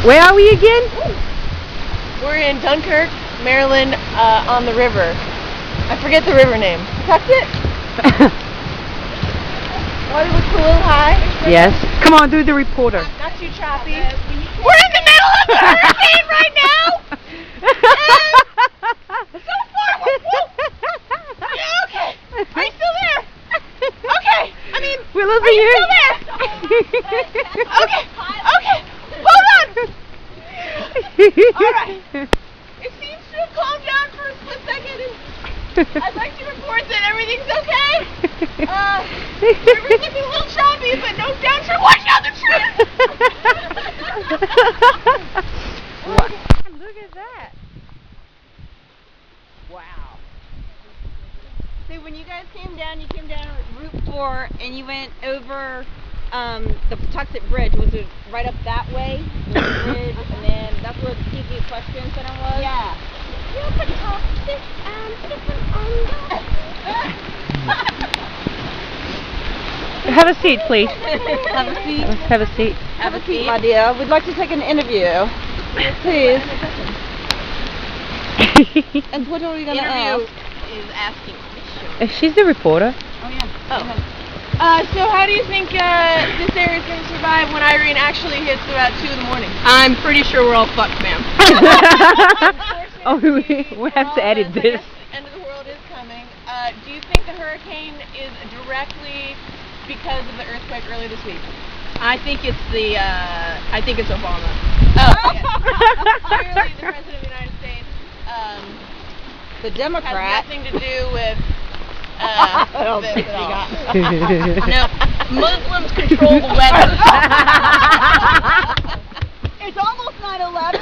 Where are we again? We're in Dunkirk, Maryland, on the river. I forget the river name. Tuxet? Oh, it was a little high. Yes. Come on, do the reporter. Not too choppy. We're in the middle of a hurricane right now! So far, yeah, okay. Are you still there? Okay. I mean, we're are losing you you. still there? Okay. Okay. Hold on. All right. It seems to have calmed down for a split second, and I'd like to report that everything's okay. River's looking a little choppy, but no downturn. Watch out, the trees! Wow. Look at that. Wow. So when you guys came down Route 4 and you went over the Tuxet Bridge. Was it right up that way? The bridge, and then that's where the TV Equestrian Center was? Yeah. You could talk this different Have a seat, please. Have a seat. Have a seat. Have a seat, my dear. We'd like to take an interview. Please. And what are we going to ask? Is asking. She's the reporter. Oh, yeah. So how do you think this area is going to survive when Irene actually hits about 2 in the morning? I'm pretty sure we're all fucked, ma'am. Oh, we have to edit this. The end of the world is coming. Do you think the hurricane is directly because of the earthquake earlier this week? I think it's Obama. Oh, yes. Clearly, the President of the United States The has Democrat. nothing to do with this at all. No, Muslims control the weather. It's almost 9/11.